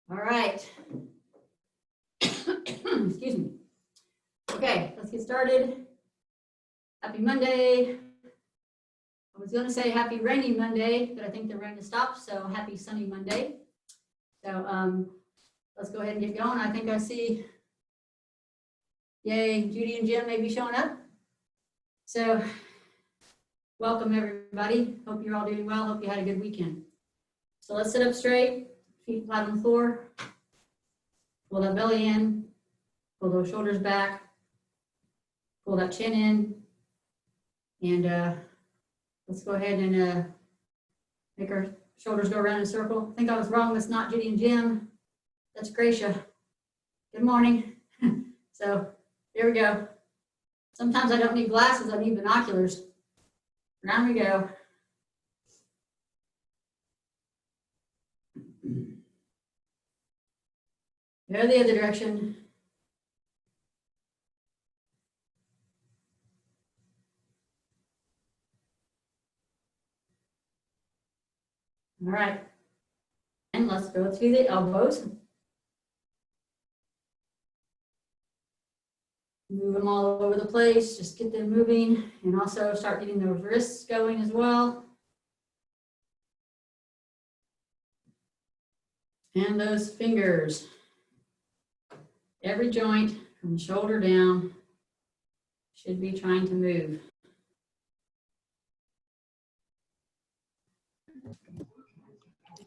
All right. Excuse me. Okay, let's get started. Happy Monday. I was going to say happy rainy Monday, but I think the rain has stopped, so happy sunny Monday. So let's go ahead and get going. I think I see, yay, Judy and Jim may be showing up. So welcome everybody. Hope you're all doing well. Hope you had a good weekend. So let's sit up straight, feet flat on the floor. Pull that belly in, pull those shoulders back, pull that chin in, and let's go ahead and make our shoulders go around in a circle. I think I was wrong. That's not Judy and Jim. That's Gracia. Good morning. So here we go. Sometimes I don't need glasses. I need binoculars. Around we go. Go the other direction. All right. And let's go to the elbows. Move them all over the place. Just get them moving and also start getting those wrists going as well. And those fingers. Every joint from the shoulder down should be trying to move.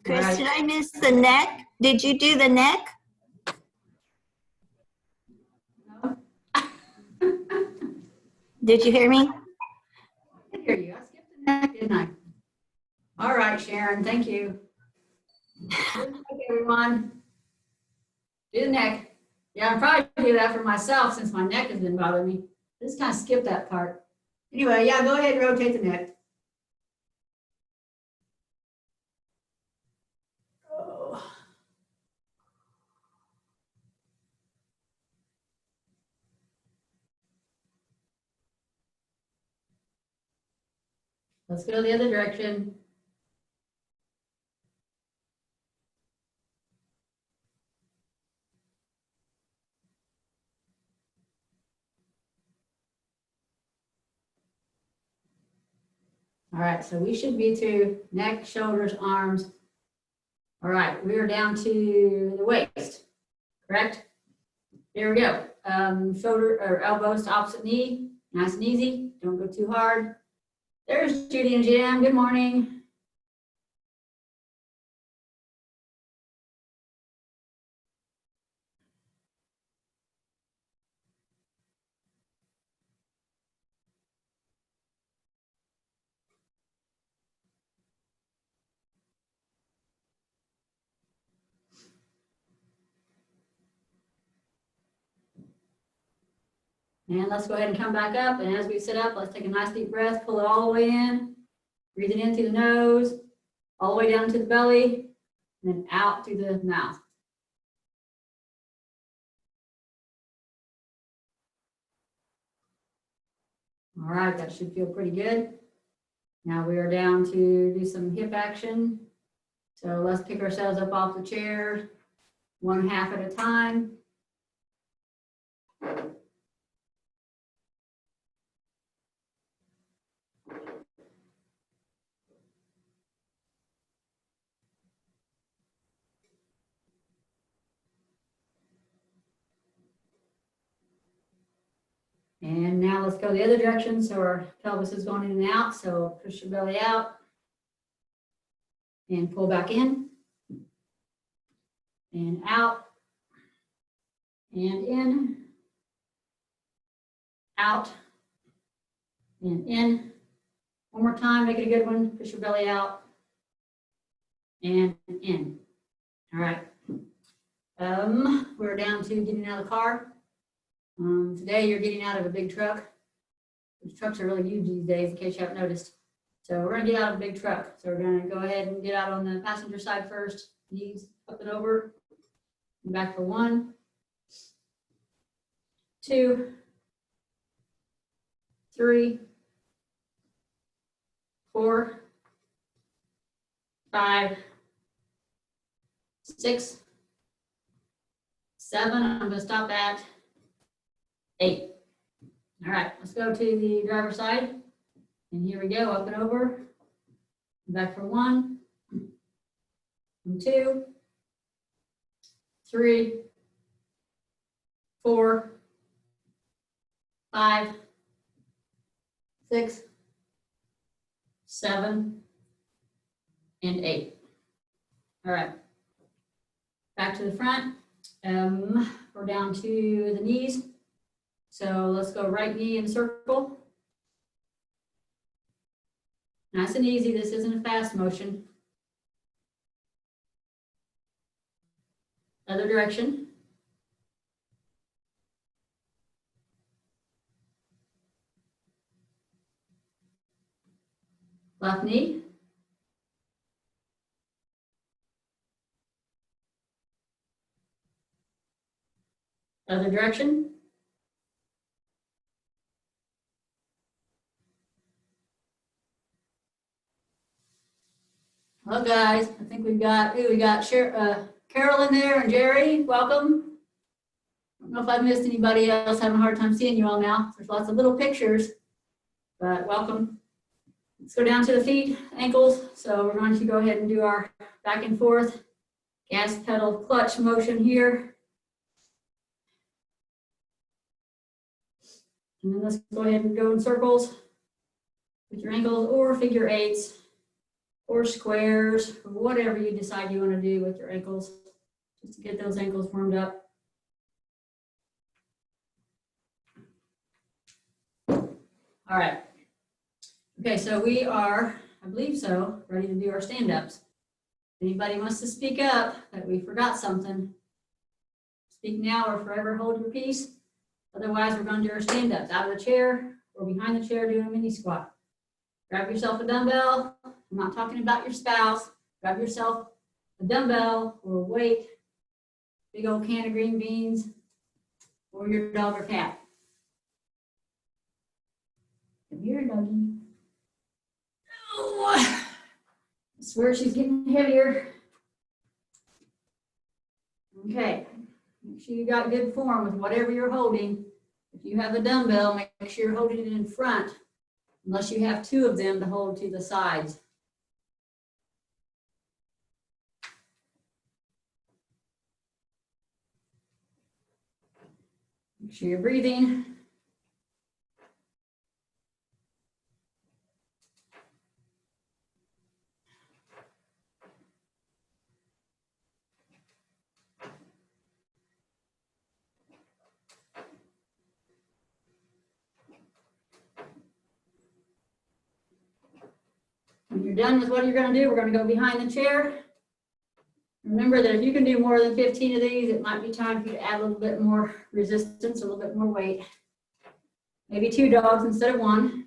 Chris, Right. did I miss the neck? Did you do the neck? No. Did you hear me? I can hear you. I skipped the neck, didn't I? All right, Sharon, thank you. Good luck, everyone. Do the neck. Yeah, I'm probably do that for myself since my neck has been bothering me. Just kind of skip that part. Anyway, yeah, go ahead and rotate the neck. Oh. Let's go the other direction. All right, so we should be to neck, shoulders, arms. All right, we are down to the waist, correct? Here we go. Shoulder or elbows to opposite knee, nice and easy. Don't go too hard. There's Judy and Jim. Good morning. And let's go ahead and come back up. And as we sit up, let's take a nice deep breath. Pull it all the way in. Breathe it in through the nose, all the way down to the belly, and then out through the mouth. All right, that should feel pretty good. Now we are down to do some hip action. So let's pick ourselves up off the chair, 1/2 at a time. And now let's go the other direction. So our pelvis is going in and out. So push your belly out and pull back in and out and in, out and in. One more time, make it a good one. Push your belly out and in. All right. We're down to getting out of the car. Today you're getting out of a big truck. These trucks are really huge these days, in case you haven't noticed. So we're going to get out of a big truck. So we're going to go ahead and get out on the passenger side first. Knees up and over. And back for 1, 2, 3, 4, 5, 6, 7. I'm going to stop at 8. All right, let's go to the driver's side. And here we go, up and over. Back for 1, and 2, 3, 4, 5, 6, 7, and 8. All right. Back to the front. We're down to the knees. So let's go right knee in a circle. Nice and easy. This isn't a fast motion. Other direction. Left knee. Other direction. Hello guys, I think we got Carol in there and Jerry, welcome. I don't know if I've missed anybody else, having a hard time seeing you all now. There's lots of little pictures, but welcome. Let's go down to the feet, ankles. So we're going to go ahead and do our back and forth gas pedal clutch motion here. And then let's go ahead and go in circles with your ankles or figure 8s. Or squares, or whatever you decide you want to do with your ankles, just to get those ankles warmed up. All right. Okay, so we are, I believe so, ready to do our stand-ups. Anybody wants to speak up that we forgot something, speak now or forever hold your peace. Otherwise, we're going to do our stand-ups out of the chair or behind the chair doing a mini squat. Grab yourself a dumbbell. I'm not talking about your spouse. Grab yourself a dumbbell or a weight, big old can of green beans, or your dog or cat. Come here, doggy. Oh, I swear she's getting heavier. Okay, make sure you got good form with whatever you're holding. If you have a dumbbell, make sure you're holding it in front, unless you have 2 of them to hold to the sides. Make sure you're breathing. When you're done with what you're going to do, we're going to go behind the chair. Remember that if you can do more than 15 of these, it might be time for you to add a little bit more resistance, a little bit more weight. Maybe 2 dogs instead of 1.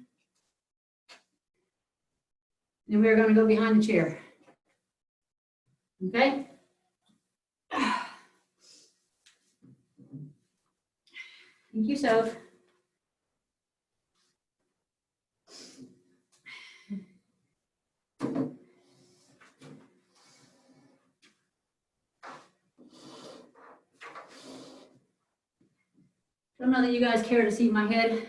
And we're going to go behind the chair. Okay? Thank you, Soph. I don't know that you guys care to see my head,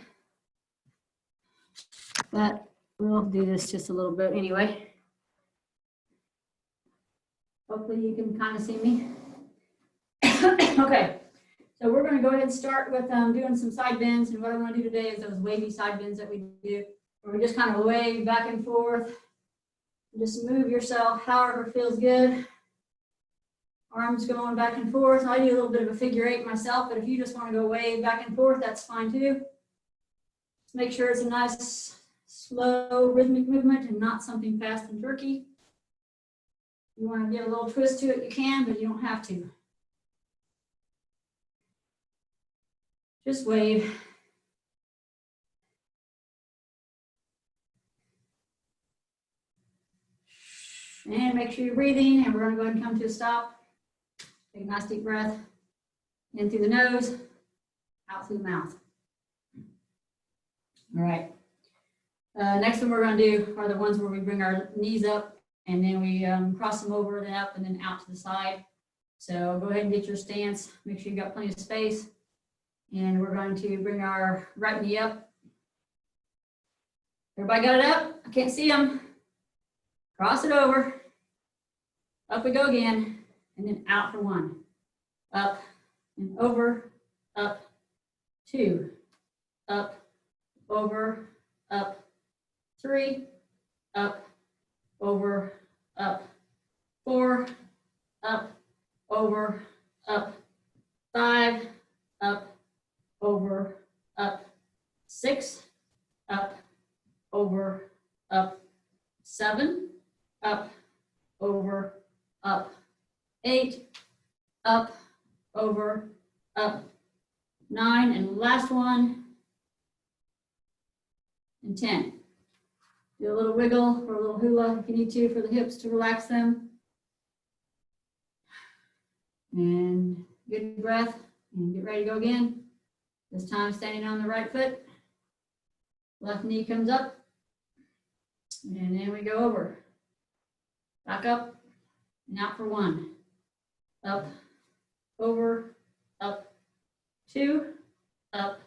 but we'll do this just a little bit anyway. Hopefully you can kind of see me. Okay, so we're going to go ahead and start with doing some side bends. And what I want to do today is those wavy side bends that we do, where we just kind of wave back and forth. Just move yourself however feels good. Arms going back and forth. I do a little bit of a figure 8 myself, but if you just want to go wave back and forth, that's fine too. Just make sure it's a nice, slow, rhythmic movement and not something fast and jerky. You want to give a little twist to it, you can, but you don't have to. Just wave. And make sure you're breathing, and we're going to go ahead and come to a stop. Take a nice deep breath. In through the nose, out through the mouth. All right. Next one we're going to do are the ones where we bring our knees up, and then we cross them over and up and then out to the side. So go ahead and get your stance. Make sure you got plenty of space. And we're going to bring our right knee up. Everybody got it up? I can't see them. Cross it over. Up we go again. And then out for one. Up and over, up, two, up, over, up, three, up, over, up, four, up, over, up, five, up, over, up, six, up, over, up, seven, up, over, up, eight, up, over, up, 9, and last one, and 10. Do a little wiggle or a little hula if you need to for the hips to relax them. And good breath, and get ready to go again. This time standing on the right foot. Left knee comes up, and then we go over. Back up, and out for one. Up, over, up, two, up,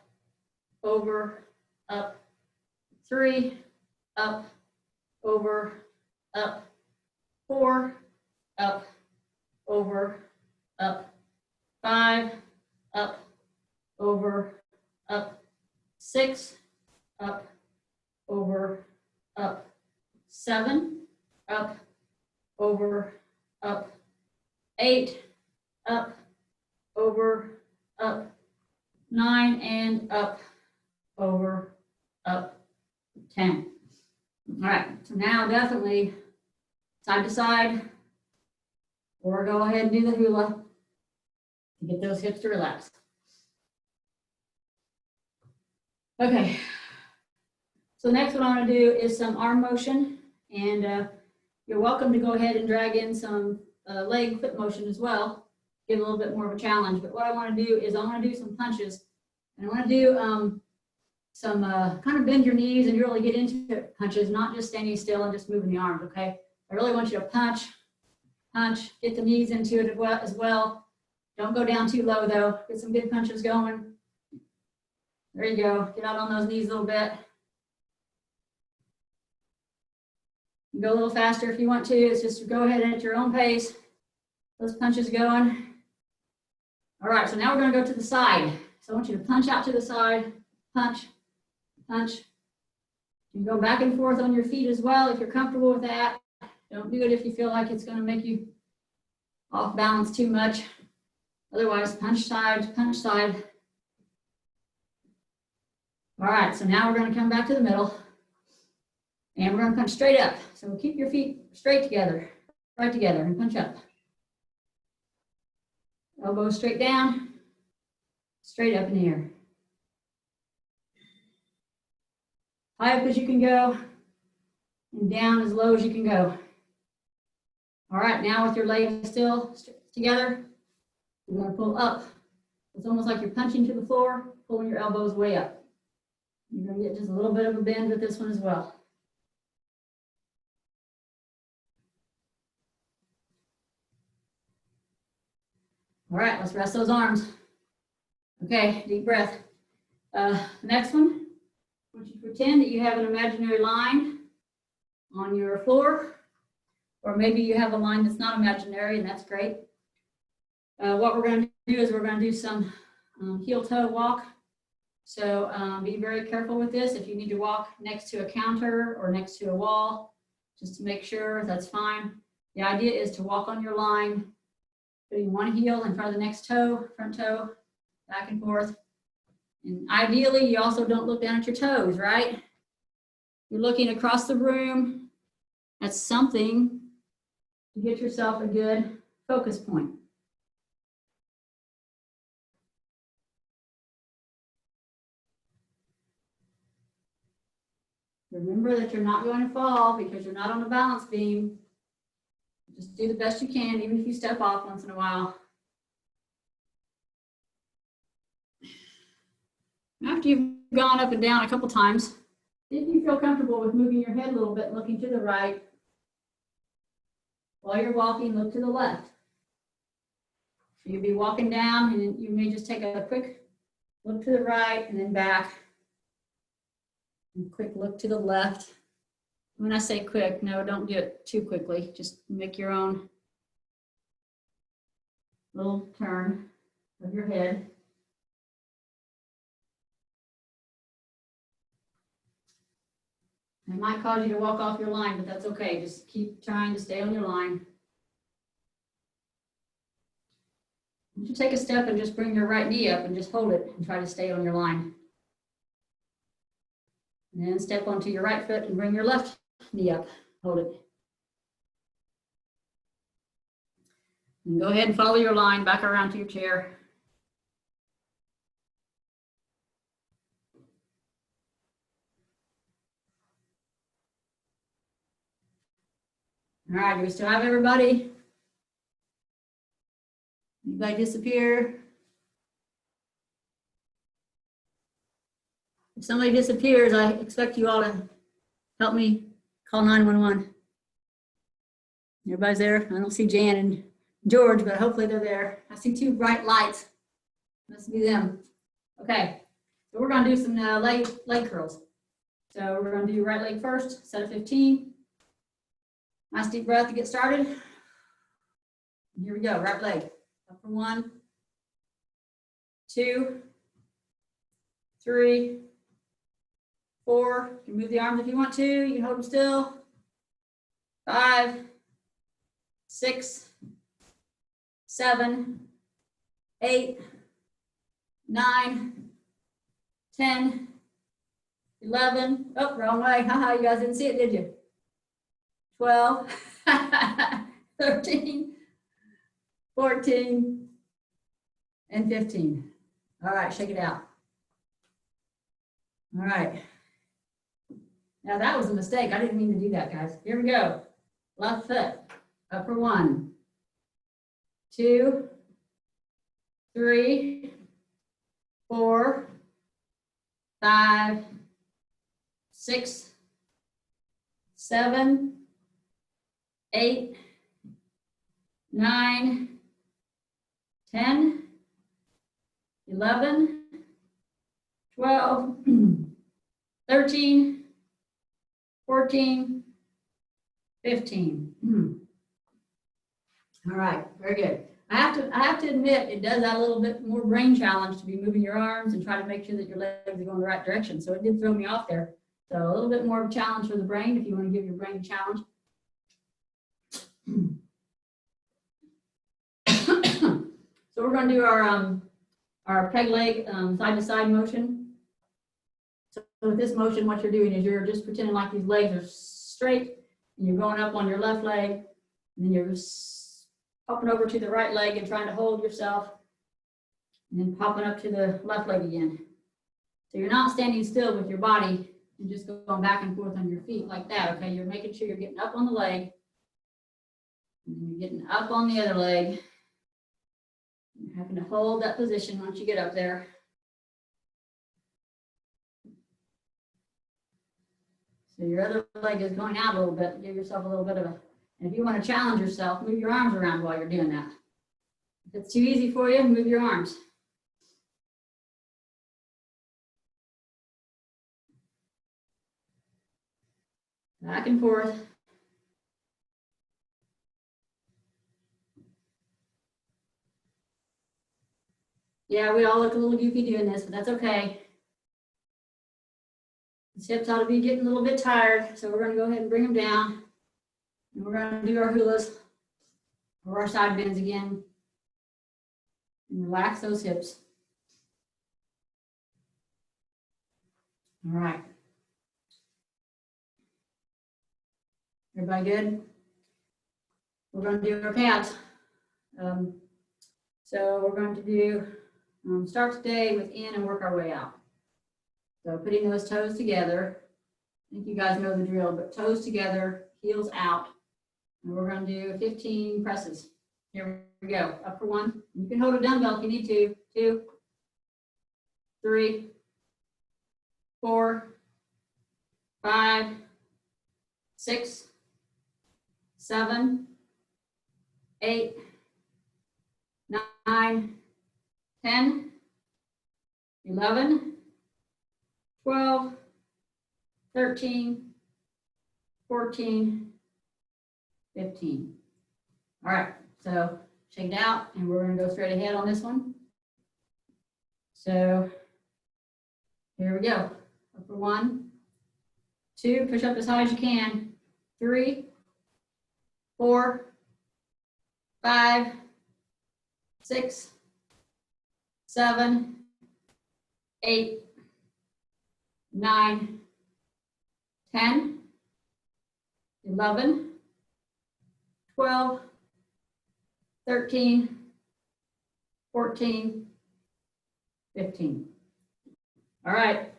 over, up, three, up, over, up, four, up, over, up, five, up, over, up, six, up, over, up, seven, up, over, up, eight, up, over, up, 9, and up, over, up, 10. All right, so now definitely side to side, or go ahead and do the hula to get those hips to relax. Okay, so next what I want to do is some arm motion, and you're welcome to go ahead and drag in some leg foot motion as well. Give a little bit more of a challenge, but what I want to do is I want to do some punches, and I want to do some kind of bend your knees and really get into punches, not just standing still and just moving the arms. Okay, I really want you to punch, get the knees into it as well. Don't go down too low though. Get some good punches going. There you go. Get out on those knees a little bit. Go a little faster if you want to. It's just go ahead at your own pace. Those punches going. All right, so now we're going to go to the side. So I want you to punch out to the side, punch, punch. You can go back and forth on your feet as well if you're comfortable with that. Don't do it if you feel like it's going to make you off balance too much. Otherwise, punch side, punch side. All right, so now we're going to come back to the middle. And we're going to punch straight up. So keep your feet straight together, right together, and punch up. Elbows straight down, straight up in the air. High up as you can go, and down as low as you can go. All right, now with your legs still together, you're going to pull up. It's almost like you're punching to the floor, pulling your elbows way up. You're going to get just a little bit of a bend with this one as well. All right, let's rest those arms. Okay, deep breath. Next one, I want you to pretend that you have an imaginary line on your floor, or maybe you have a line that's not imaginary, and that's great. What we're going to do is we're going to do some heel-toe walk. So be very careful with this. If you need to walk next to a counter or next to a wall, just to make sure, that's fine. The idea is to walk on your line, putting one heel in front of the next toe, front toe, back and forth. And ideally, you also don't look down at your toes, right? You're looking across the room at something to get yourself a good focus point. Remember that you're not going to fall because you're not on a balance beam. Just do the best you can, even if you step off once in a while. After you've gone up and down a couple times, if you feel comfortable with moving your head a little bit, looking to the right, while you're walking, look to the left. You'll be walking down and you may just take a quick look to the right and then back. And quick look to the left. When I say quick, no, don't do it too quickly. Just make your own little turn of your head. It might cause you to walk off your line, but that's okay. Just keep trying to stay on your line. You should take a step and just bring your right knee up and just hold it and try to stay on your line. And then step onto your right foot and bring your left knee up. Hold it. And go ahead and follow your line back around to your chair. All right, do we still have everybody? Anybody disappear? If somebody disappears, I expect you all to help me call 911. Everybody's there? I don't see Jan and George, but hopefully they're there. I see two bright lights. Must be them. Okay, so we're gonna do some leg curls. So we're gonna do right leg first, set of 15. Nice deep breath to get started. Here we go, right leg. Up for 1, 2, 3, 4. You can move the arms if you want to. You can hold them still. 5, 6, 7, 8, 9, 10, 11. Oh, wrong way. Haha, you guys didn't see it, did you? 12, 13, 14, and 15. All right, shake it out. All right. Now that was a mistake. I didn't mean to do that, guys. Here we go. Left foot, up for 1, 2, 3, 4, 5, 6, 7, 8, 9, 10, 11, 12, 13, 14, 15. All right, very good. I have to admit, it does add a little bit more brain challenge to be moving your arms and try to make sure that your legs are going the right direction. So it did throw me off there. So a little bit more of a challenge for the brain if you want to give your brain a challenge. So we're going to do our peg leg side to side motion. So with this motion, what you're doing is you're just pretending like these legs are straight and you're going up on your left leg, and then you're popping over to the right leg and trying to hold yourself, and then popping up to the left leg again. So you're not standing still with your body and just going back and forth on your feet like that, okay? You're making sure you're getting up on the leg, and then you're getting up on the other leg. You're having to hold that position once you get up there. So your other leg is going out a little bit. Give yourself a little bit of a, and if you want to challenge yourself, move your arms around while you're doing that. If it's too easy for you, move your arms. Back and forth. Yeah, we all look a little goofy doing this, but that's okay. The hips ought to be getting a little bit tired, so we're going to go ahead and bring them down. And we're going to do our hulas or our side bends again. And relax those hips. All right. Everybody good? We're going to do our calves. So we're going to do, start today with in and work our way out. So putting those toes together. I think you guys know the drill, but toes together, heels out. And we're going to do 15 presses. Here we go. Up for 1. You can hold a dumbbell if you need to. 2, 3, 4, 5, 6, 7, 8, 9, 10, 11, 12, 13, 14, 15. All right, so shake it out, and we're going to go straight ahead on this one. So here we go. Up for 1, 2, push up as high as you can. 3, 4, 5, 6, 7, 8, 9, 10, 11, 12, 13, 14, 15. All right.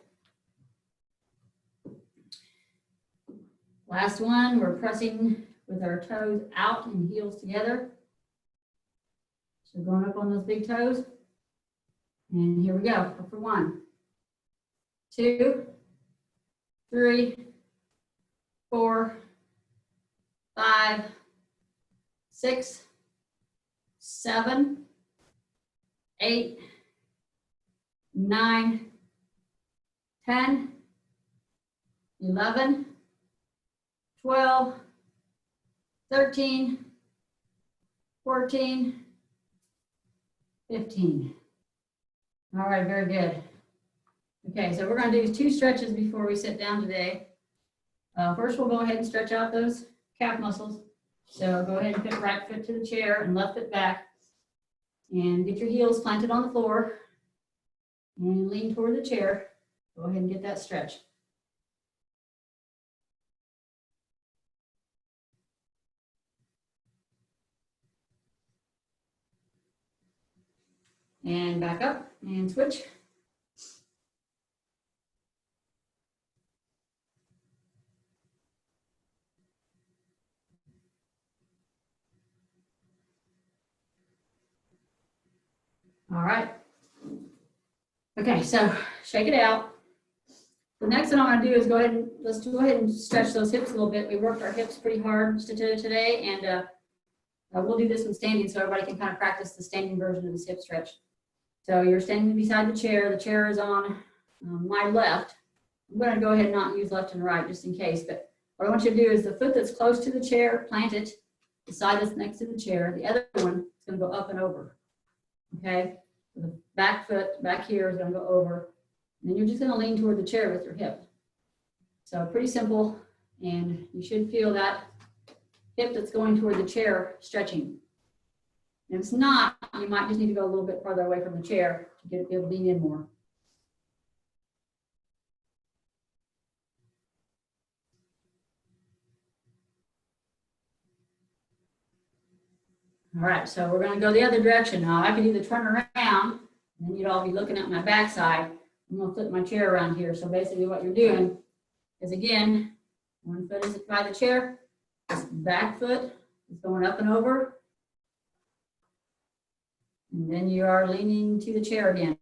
Last one, we're pressing with our toes out and heels together. So going up on those big toes. And here we go. Up for 1, 2, 3, 4, 5, 6, 7, 8, 9, 10, 11, 12, 13, 14, 15. All right, very good. Okay, so we're going to do 2 stretches before we sit down today. First, we'll go ahead and stretch out those calf muscles. So go ahead and put right foot to the chair and left foot back. And get your heels planted on the floor. And lean toward the chair. Go ahead and get that stretch. And back up and switch. All right. Okay, so shake it out. The next thing I'm going to do is let's go ahead and stretch those hips a little bit. We worked our hips pretty hard today, and we'll do this one standing so everybody can kind of practice the standing version of this hip stretch. So you're standing beside the chair. The chair is on my left. I'm going to go ahead and not use left and right just in case, but what I want you to do is the foot that's close to the chair, plant it. The side that's next to the chair. The other one is going to go up and over. Okay? So the back foot back here is going to go over. And then you're just going to lean toward the chair with your hip. So pretty simple, and you should feel that hip that's going toward the chair stretching. And if it's not, you might just need to go a little bit farther away from the chair to be able to lean in more. All right, so we're going to go the other direction now. I could either turn around, and then you'd all be looking at my backside. I'm going to flip my chair around here. So basically what you're doing is, again, one foot is by the chair, this back foot is going up and over, and then you are leaning to the chair again.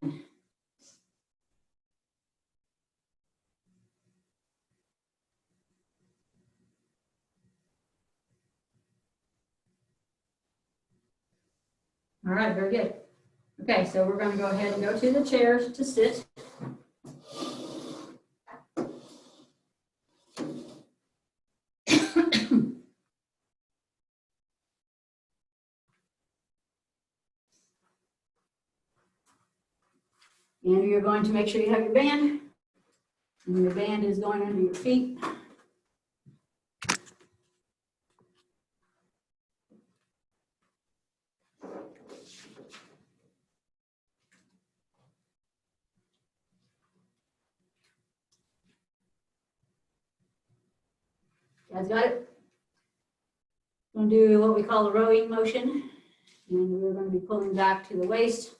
All right, very good. Okay, so we're going to go ahead and go to the chairs to sit. And you're going to make sure you have your band. And your band is going under your feet. You guys got it? We're going to do what we call the rowing motion. And we're going to be pulling back to the waist.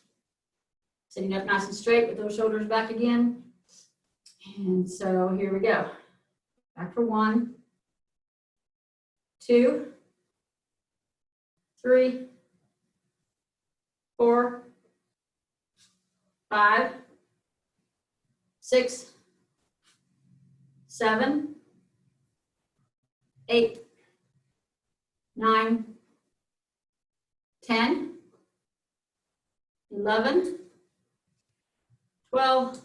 Sitting up nice and straight with those shoulders back again. And so here we go. Back for 1, 2, 3, 4, 5, 6, 7, 8, 9, 10, 11, 12,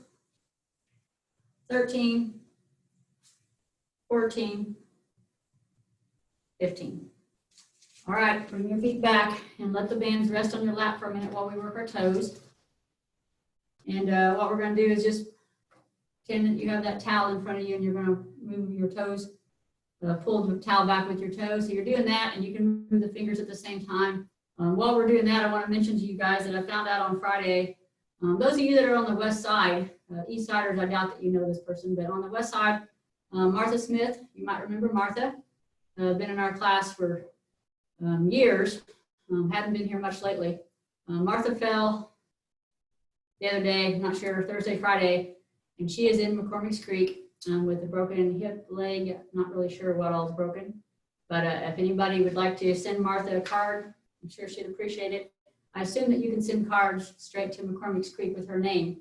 13, 14, 15. All right, bring your feet back and let the bands rest on your lap for a minute while we work our toes. And what we're going to do is just pretend that you have that towel in front of you and you're going to move your toes, pull the towel back with your toes. So you're doing that and you can move the fingers at the same time. While we're doing that, I want to mention to you guys that I found out on Friday, those of you that are on the west side, east siders, I doubt that you know this person, but on the west side, Martha Smith, you might remember Martha, been in our class for years, hadn't been here much lately. Martha fell the other day, not sure, Thursday, Friday, and she is in McCormick's Creek with a broken hip, leg, not really sure what all is broken. But if anybody would like to send Martha a card, I'm sure she'd appreciate it. I assume that you can send cards straight to McCormick's Creek with her name.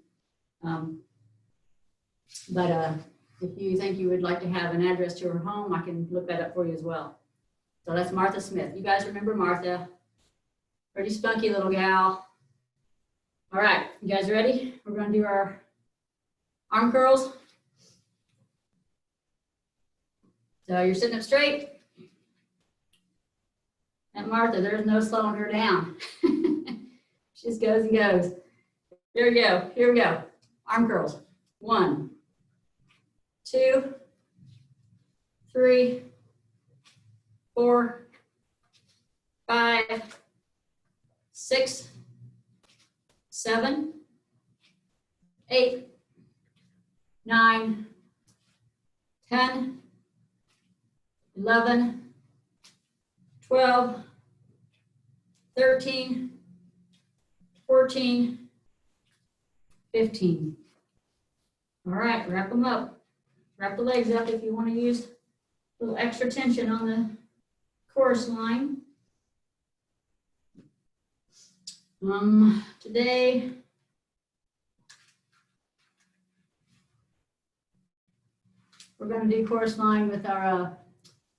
If you think you would like to have an address to her home, I can look that up for you as well. So that's Martha Smith. You guys remember Martha? Pretty spunky little gal. All right, you guys ready? We're going to do our arm curls. So you're sitting up straight. And Martha, there's no slowing her down. She just goes and goes. Here we go. Here we go. Arm curls. 1, 2, 3, 4, 5, 6, 7, 8, 9, 10, 11, 12, 13, 14, 15. All right, wrap them up. Wrap the legs up if you want to use a little extra tension on the chorus line. Today, we're going to do chorus line with our,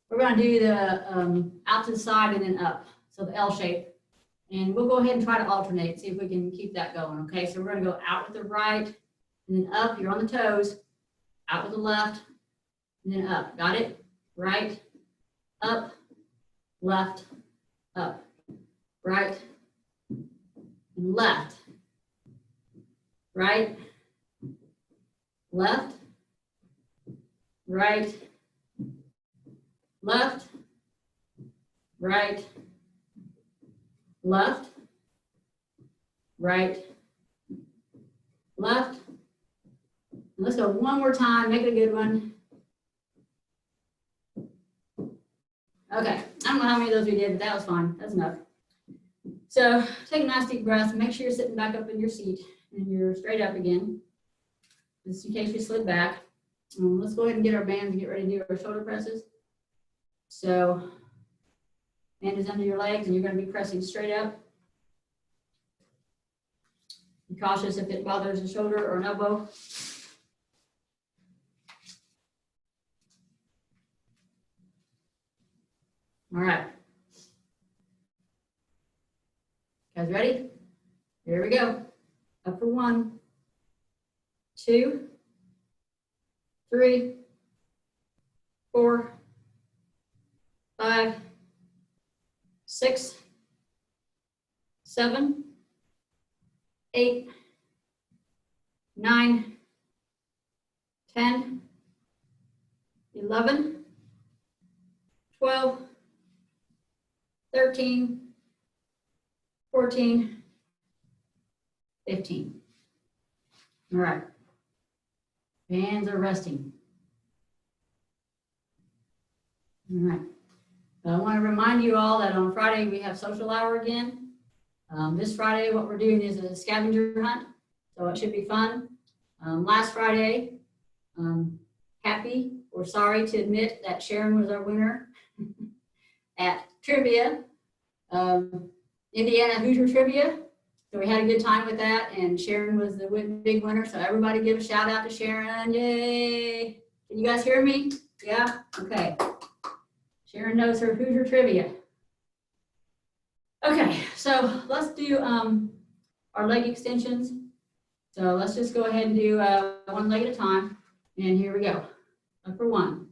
we're going to do the out to the side and then up, so the L shape. And we'll go ahead and try to alternate, see if we can keep that going, okay? So we're going to go out with the right, and then up, you're on the toes, out with the left, and then up. Got it? Right, up, left, up, right, and left, right, left, right, left, right, left, right, left. And let's go one more time, make it a good one. Okay, I don't know how many of those we did, but that was fine, that's enough. So take a nice deep breath, make sure you're sitting back up in your seat and you're straight up again, just in case you slid back. Let's go ahead and get our bands and get ready to do our shoulder presses. So hand is under your legs and you're going to be pressing straight up. Be cautious if it bothers a shoulder or an elbow. All right. Guys ready? Here we go. Up for 1, 2, 3, 4, 5, 6, 7, 8, 9, 10, 11, 12, 13, 14, 15. All right. Hands are resting. All right. I want to remind you all that on Friday we have social hour again. This Friday, what we're doing is a scavenger hunt, so it should be fun. Last Friday, happy or sorry to admit that Sharon was our winner at trivia, Indiana Hoosier Trivia. So we had a good time with that, and Sharon was the big winner. So everybody give a shout out to Sharon. Yay! Can you guys hear me? Yeah? Okay. Sharon knows her Hoosier Trivia. Okay, so let's do our leg extensions. So let's just go ahead and do one leg at a time. And here we go. Up for 1,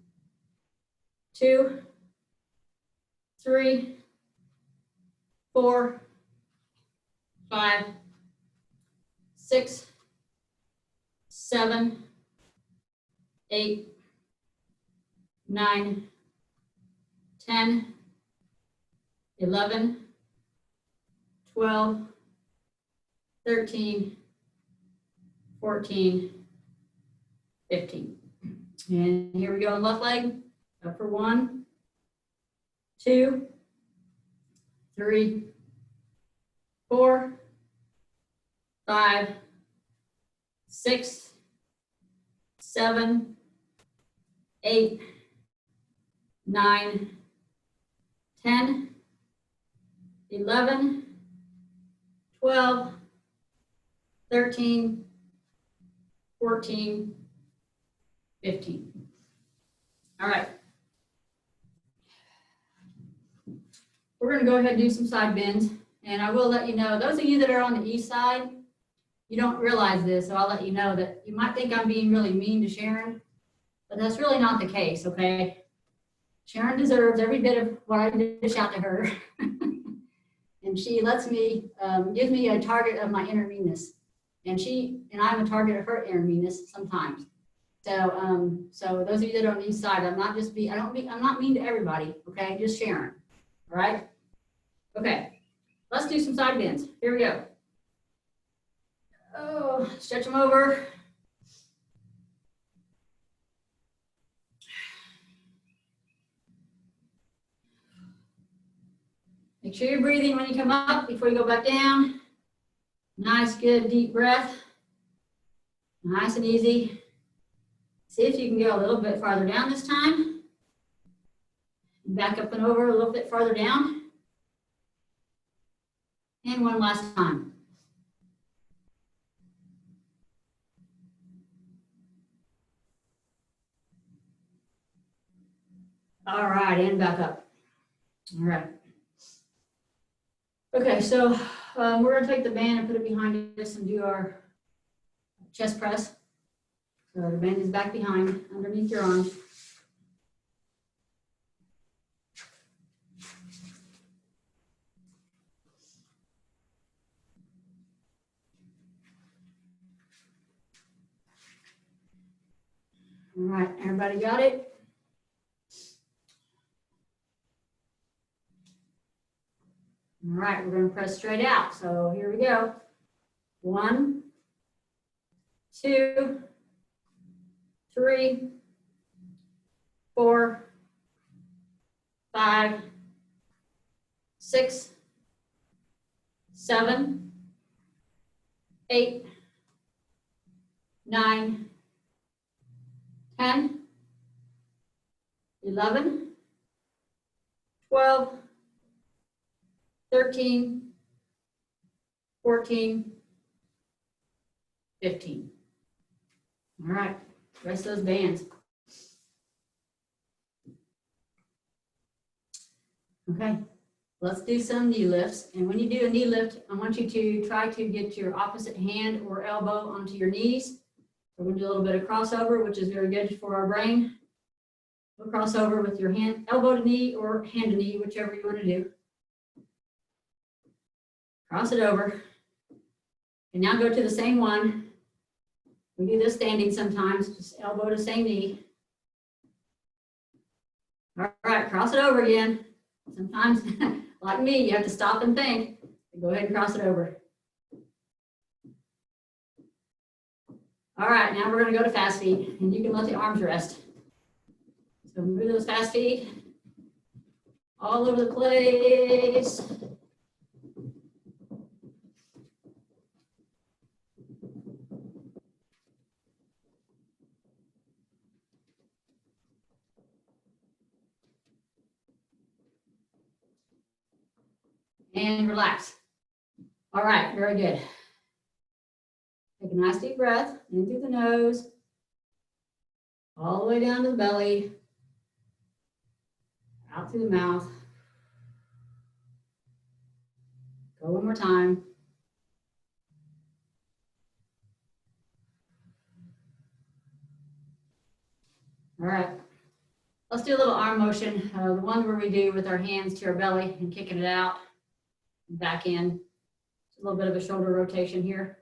2, 3, 4, 5, 6, 7, 8, 9, 10, 11, 12, 13, 14, 15. And here we go on left leg. Up for 1, 2, 3, 4, 5, 6, 7, 8, 9, 10, 11, 12, 13, 14, 15. All right. We're going to go ahead and do some side bends. And I will let you know, those of you that are on the east side, you don't realize this, so I'll let you know that you might think I'm being really mean to Sharon, but that's really not the case, okay? Sharon deserves every bit of what I dish out to her. And she lets me, gives me a target of my inner meanness. And I'm a target of her inner meanness sometimes. So, so those of you that are on the east side, I'm not mean to everybody, okay? Just Sharon, all right? Okay, let's do some side bends. Here we go. Oh, stretch them over. Make sure you're breathing when you come up before you go back down. Nice, good, deep breath. Nice and easy. See if you can go a little bit farther down this time. Back up and over a little bit farther down. And one last time. All right, and back up. All right. Okay, so we're going to take the band and put it behind us and do our chest press. So the band is back behind, underneath your arms. All right, everybody got it? All right, we're going to press straight out. So here we go. 1, 2, 3, 4, 5, 6, 7, 8, 9, 10, 11, 12, 13, 14, 15. All right, rest those bands. Okay, let's do some knee lifts. And when you do a knee lift, I want you to try to get your opposite hand or elbow onto your knees. We're going to do a little bit of crossover, which is very good for our brain. We'll cross over with your hand, elbow to knee or hand to knee, whichever you want to do. Cross it over. And now go to the same one. We do this standing sometimes, just elbow to same knee. All right, cross it over again. Sometimes, like me, you have to stop and think. Go ahead and cross it over. All right, now we're going to go to fast feet, and you can let the arms rest. So move those fast feet all over the place. And relax. All right, very good. Take a nice deep breath in through the nose, all the way down to the belly, out through the mouth. Go one more time. All right. Let's do a little arm motion. The one where we do with our hands to our belly and kicking it out, back in. A little bit of a shoulder rotation here.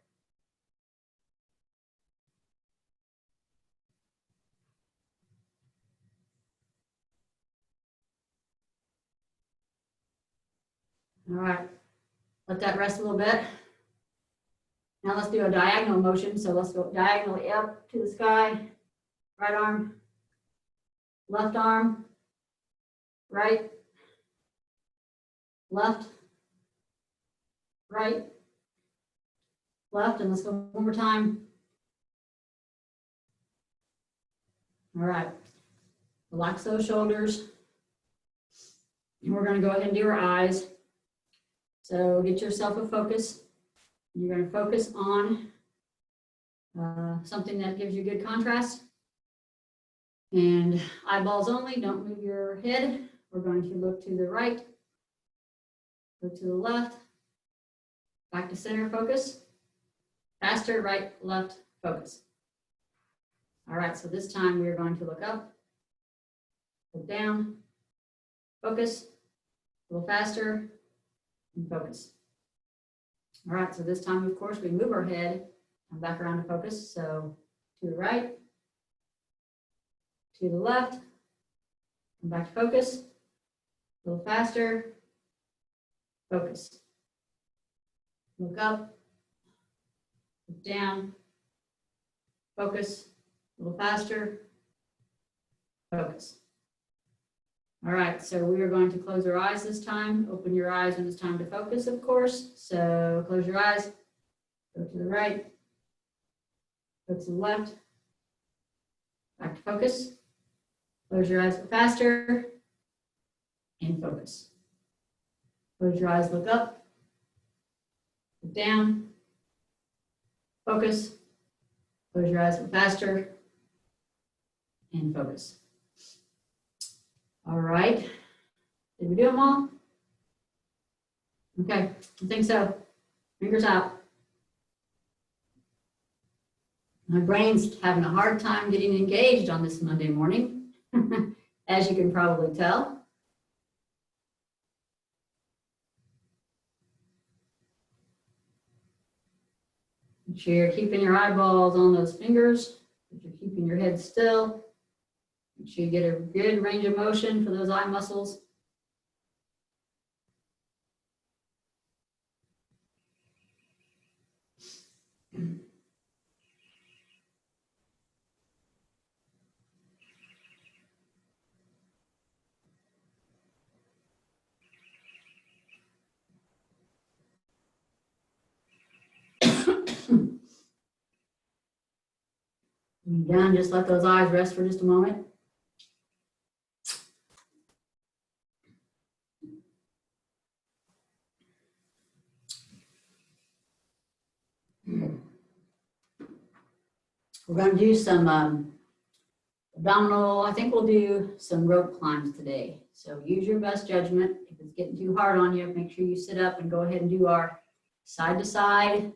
All right, let that rest a little bit. Now let's do a diagonal motion. So let's go diagonally up to the sky. Right arm, left arm, right, left, right, left, and let's go one more time. All right, relax those shoulders. And we're going to go ahead and do our eyes. So get yourself a focus. You're going to focus on something that gives you good contrast. And eyeballs only, don't move your head. We're going to look to the right, look to the left, back to center, focus. Faster, right, left, focus. All right, so this time we're going to look up, look down, focus, a little faster, and focus. All right, so this time, of course, we move our head and back around to focus. So to the right, to the left, come back to focus, a little faster, focus. Look up, look down, focus, a little faster, focus. All right, so we are going to close our eyes this time. Open your eyes when it's time to focus, of course. So close your eyes, go to the right, go to the left, back to focus. Close your eyes, go faster, and focus. Close your eyes, look up, look down, focus. Close your eyes, go faster, and focus. All right, did we do them all? Okay, I think so. Fingers out. My brain's having a hard time getting engaged on this Monday morning, as you can probably tell. Make sure you're keeping your eyeballs on those fingers, that you're keeping your head still. Make sure you get a good range of motion for those eye muscles. When you're done, just let those eyes rest for just a moment. We're going to do some abdominal. I think we'll do some rope climbs today. So use your best judgment. If it's getting too hard on you, make sure you sit up and go ahead and do our side to side,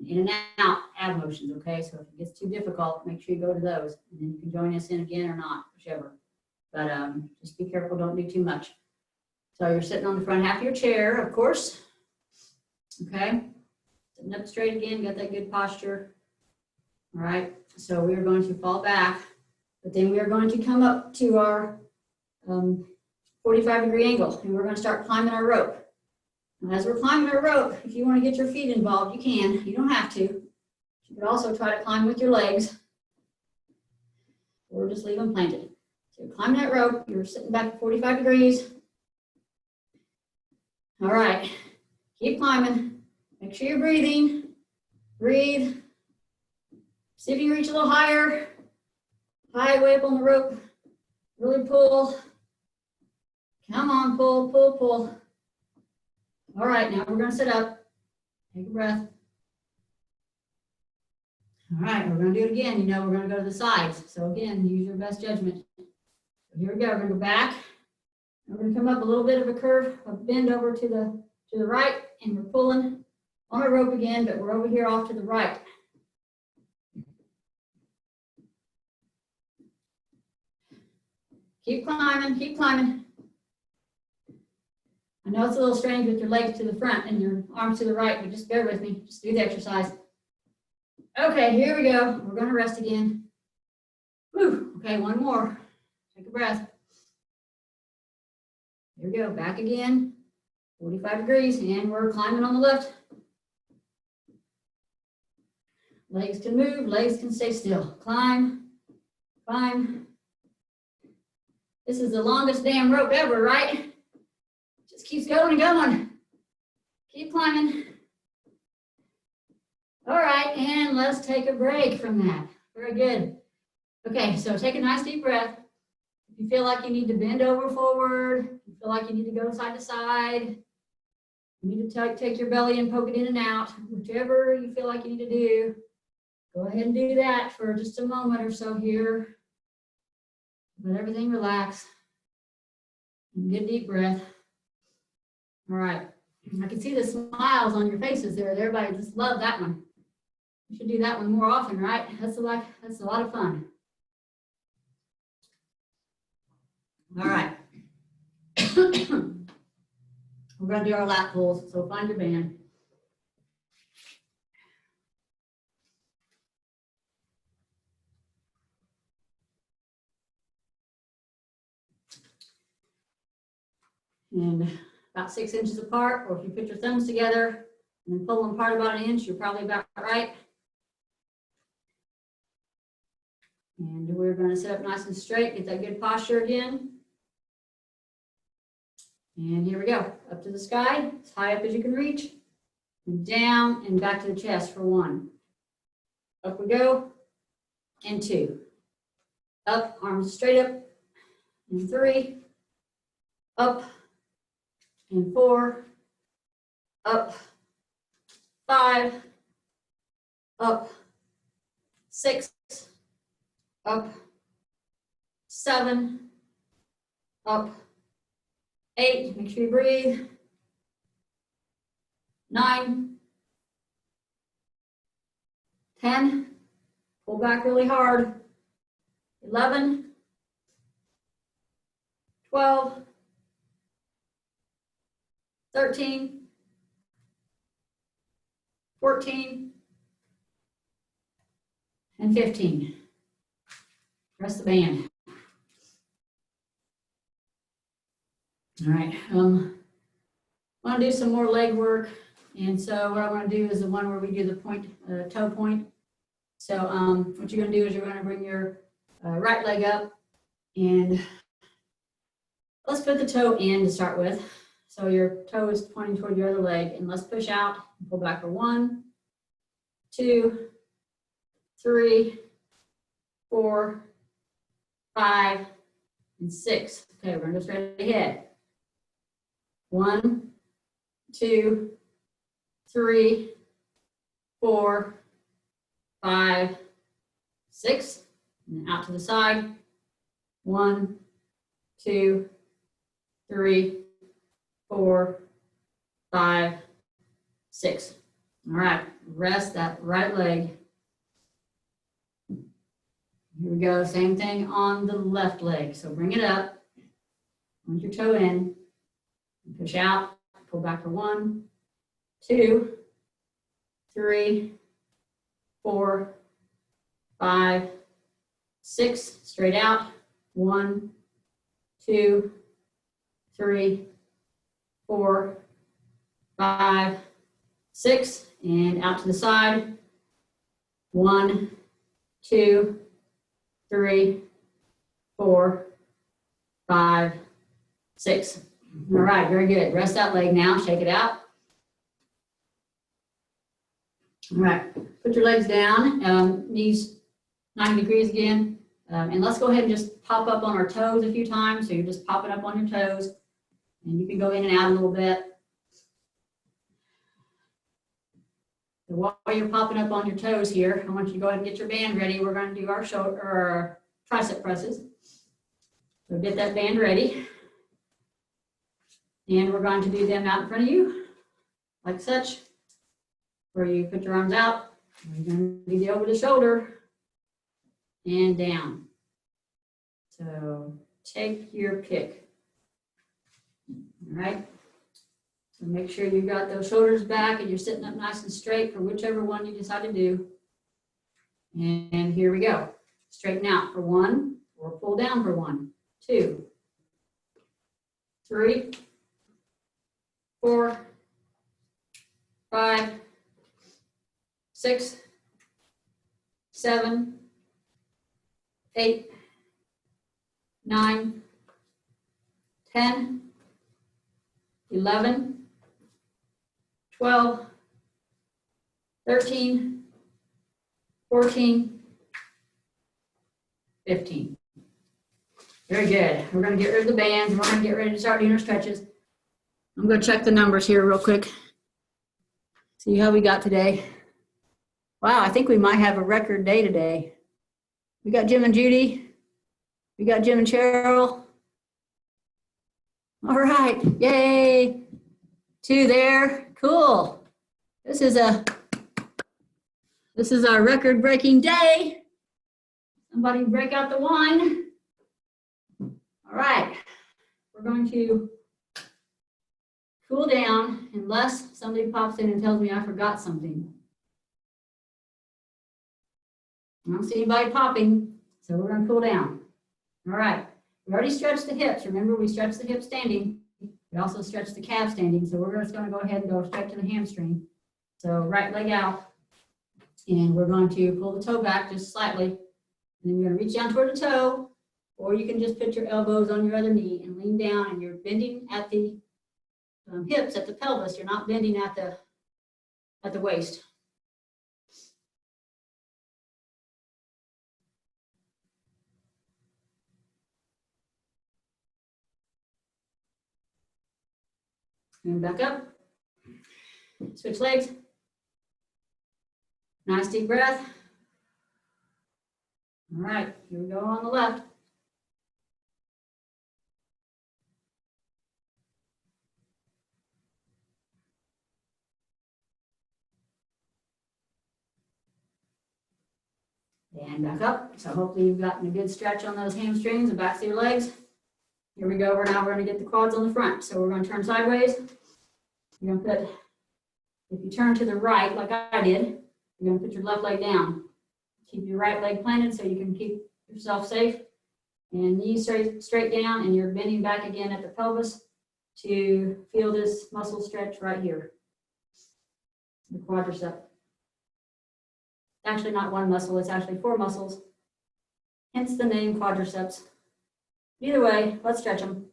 in and out ab motions, okay? So if it gets too difficult, make sure you go to those. And then you can join us in again or not, whichever. But just be careful, don't do too much. So you're sitting on the front half of your chair, of course. Okay, sitting up straight again, got that good posture. All right, so we are going to fall back, but then we are going to come up to our 45-degree angle, and we're going to start climbing our rope. And as we're climbing our rope, if you want to get your feet involved, you can. You don't have to. You could also try to climb with your legs, or just leave them planted. So you're climbing that rope, you're sitting back at 45 degrees. All right, keep climbing. Make sure you're breathing. Breathe. See if you can reach a little higher. High way up on the rope. Really pull. Come on, pull, pull, pull. All right, now we're going to sit up. Take a breath. All right, we're going to do it again. You know, we're going to go to the sides. So again, use your best judgment. So here we go. We're going to go back. We're going to come up a little bit of a curve, a bend over to the right, and we're pulling on our rope again, but we're over here off to the right. Keep climbing, keep climbing. I know it's a little strange with your legs to the front and your arms to the right, but just bear with me. Just do the exercise. Okay, here we go. We're gonna rest again. Whew. Okay, one more. Take a breath. Here we go, back again. 45 degrees, and we're climbing on the lift. Legs can move, legs can stay still. Climb, climb. This is the longest damn rope ever, right? Just keeps going and going. Keep climbing. All right, and let's take a break from that. Very good. Okay, so take a nice deep breath. If you feel like you need to bend over forward, you feel like you need to go side to side, you need to take your belly and poke it in and out, whichever you feel like you need to do, go ahead and do that for just a moment or so here. Let everything relax. And get a deep breath. All right. I can see the smiles on your faces there. Everybody just loved that one. You should do that one more often, right? That's a lot of fun. All right. We're going to do our lat pulls, so find your band. And about 6 inches apart, or if you put your thumbs together and then pull them apart about an inch, you're probably about right. And we're going to sit up nice and straight, get that good posture again. And here we go, up to the sky, as high up as you can reach, and down and back to the chest for 1. Up we go, and 2. Up, arms straight up, and 3. Up, and 4. Up, 5. Up, 6. Up, 7. Up, 8, make sure you breathe. 9, 10, pull back really hard. 11, 12, 13, 14, and 15. Rest the band. All right, I want to do some more leg work, and so what I want to do is the one where we do the point, toe point. So what you're going to do is you're going to bring your right leg up, and let's put the toe in to start with. So your toe is pointing toward your other leg, and let's push out and pull back for 1, 2, 3, 4, 5, and 6. Okay, we're going to go straight ahead. 1, 2, 3, 4, 5, 6, and out to the side. 1, 2, 3, 4, 5, 6. All right, rest that right leg. Here we go, same thing on the left leg. So bring it up, point your toe in, push out, pull back for 1, 2, 3, 4, 5, 6, straight out. 1, 2, 3, 4, 5, 6, and out to the side. 1, 2, 3, 4, 5, 6. All right, very good. Rest that leg now, shake it out. All right, put your legs down, knees 90 degrees again. And let's go ahead and just pop up on our toes a few times. So you're just popping up on your toes, and you can go in and out a little bit. So while you're popping up on your toes here, I want you to go ahead and get your band ready. We're going to do our shoulder or our tricep presses. So get that band ready. And we're going to do them out in front of you, like such, where you put your arms out. You're going to do the over the shoulder and down. So take your pick. All right. So make sure you got those shoulders back and you're sitting up nice and straight for whichever one you decide to do. And here we go. Straighten out for 1 or pull down for 1, 2, 3, 4, 5, 6, 7, 8, 9, 10, 11, 12, 13, 14, 15. Very good. We're going to get rid of the bands. We're going to get ready to start doing our stretches. I'm going to check the numbers here real quick. See how we got today. Wow, I think we might have a record day today. We got Jim and Judy. We got Jim and Cheryl. All right, yay. 2 there, cool. This is our record-breaking day. Somebody break out the wine. All right, we're going to cool down unless somebody pops in and tells me I forgot something. I don't see anybody popping, so we're going to cool down. All right, we already stretched the hips. Remember, we stretched the hips standing. We also stretched the calf standing, so we're just going to go ahead and go straight to the hamstring. So right leg out, and we're going to pull the toe back just slightly. And then you're going to reach down toward the toe, or you can just put your elbows on your other knee and lean down, and you're bending at the hips, at the pelvis. You're not bending at the waist. And back up. Switch legs. Nice deep breath. All right, here we go on the left. And back up. So hopefully you've gotten a good stretch on those hamstrings and backs of your legs. Here we go. Now we're going to get the quads on the front. So we're going to turn sideways. You're going to put, if you turn to the right like I did, you're going to put your left leg down. Keep your right leg planted so you can keep yourself safe. And knees straight down, and you're bending back again at the pelvis to feel this muscle stretch right here, the quadricep. Actually not one muscle, it's actually 4 muscles, hence the name quadriceps. Either way, let's stretch them.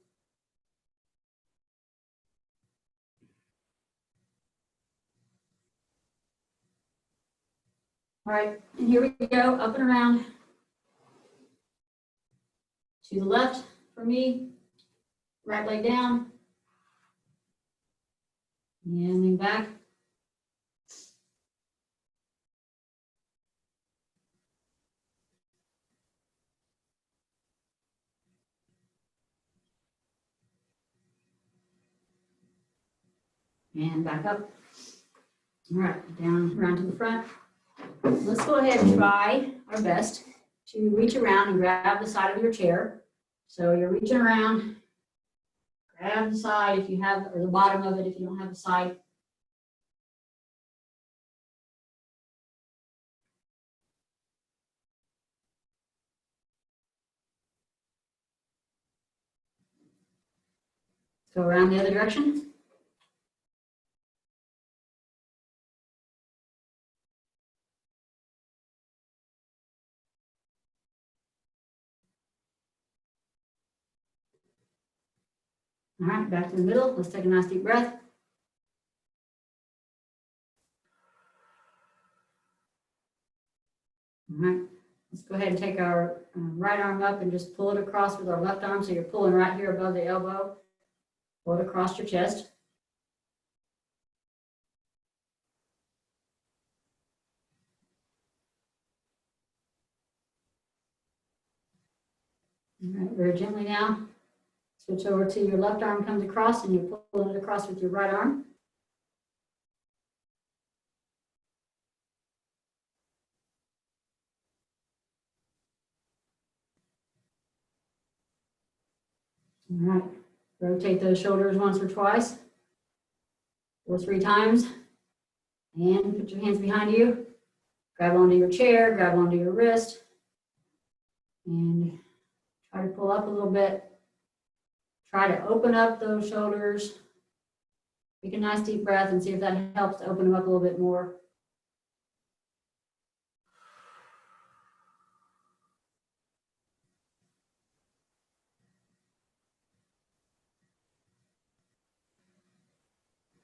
All right, and here we go, up and around. To the left for me, right leg down, and lean back. And back up. All right, down, around to the front. Let's go ahead and try our best to reach around and grab the side of your chair. So you're reaching around, grab the side if you have, or the bottom of it if you don't have the side. Go around the other direction. All right, back to the middle. Let's take a nice deep breath. All right, let's go ahead and take our right arm up and just pull it across with our left arm. So you're pulling right here above the elbow. Pull it across your chest. All right, very gently now. Switch over to your left arm comes across and you're pulling it across with your right arm. All right, rotate those shoulders once or twice, or 3 times. And put your hands behind you. Grab onto your chair, grab onto your wrist, and try to pull up a little bit. Try to open up those shoulders. Take a nice deep breath and see if that helps to open them up a little bit more.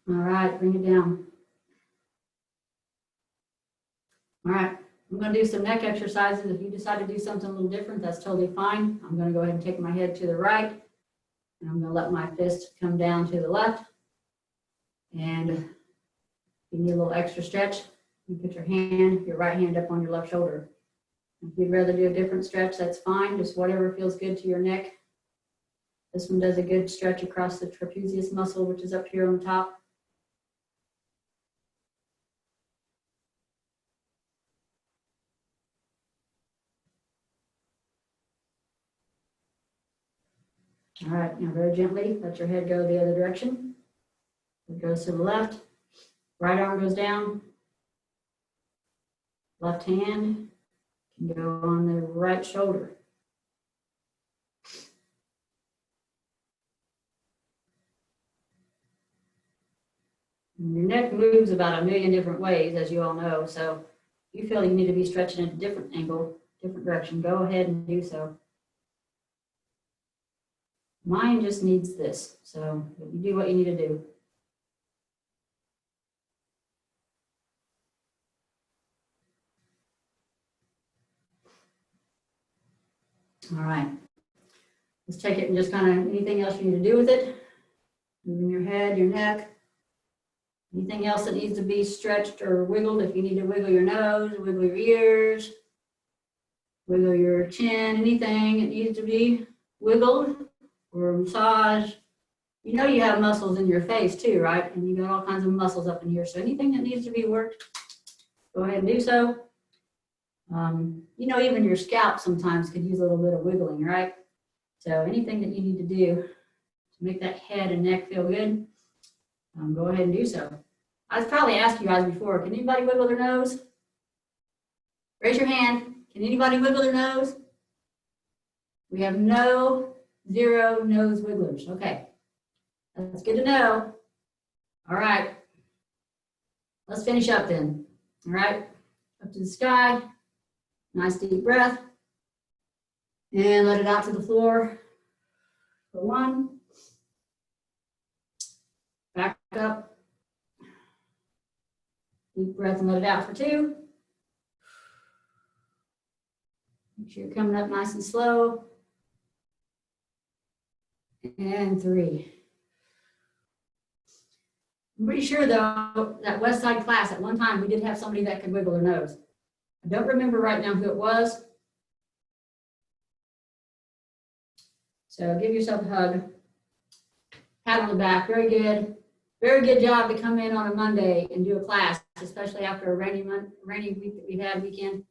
All right, bring it down. All right, I'm going to do some neck exercises. If you decide to do something a little different, that's totally fine. I'm going to go ahead and take my head to the right, and I'm going to let my fist come down to the left. And if you need a little extra stretch, you put your right hand up on your left shoulder. If you'd rather do a different stretch, that's fine. Just whatever feels good to your neck. This one does a good stretch across the trapezius muscle, which is up here on the top. All right, now very gently, let your head go the other direction. It goes to the left. Right arm goes down. Left hand can go on the right shoulder. And your neck moves about a million different ways, as you all know. So if you feel you need to be stretching at a different angle, different direction, go ahead and do so. Mine just needs this. So you do what you need to do. All right. Let's take it and just kind of anything else you need to do with it. Moving your head, your neck. Anything else that needs to be stretched or wiggled. If you need to wiggle your nose, wiggle your ears, wiggle your chin, anything that needs to be wiggled or massaged. You know you have muscles in your face too, right? And you got all kinds of muscles up in here. So anything that needs to be worked, go ahead and do so. You know, even your scalp sometimes could use a little bit of wiggling, right? So anything that you need to do to make that head and neck feel good, go ahead and do so. I've probably asked you guys before, can anybody wiggle their nose? Raise your hand. Can anybody wiggle their nose? We have zero nose wigglers. Okay, that's good to know. All right, let's finish up then. All right, up to the sky. Nice deep breath. And let it out to the floor for 1. Back up. Deep breath and let it out for 2. Make sure you're coming up nice and slow. And 3. I'm pretty sure though, that West Side class at one time, we did have somebody that could wiggle their nose. I don't remember right now who it was. So give yourself a hug. Pat on the back, very good. Very good job to come in on a Monday and do a class, especially after a rainy week that we've had weekend.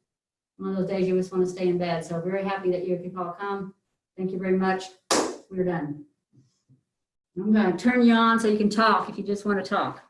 One of those days you just want to stay in bed. So very happy that you could all come. Thank you very much. We're done. I'm going to turn you on so you can talk if you just want to talk.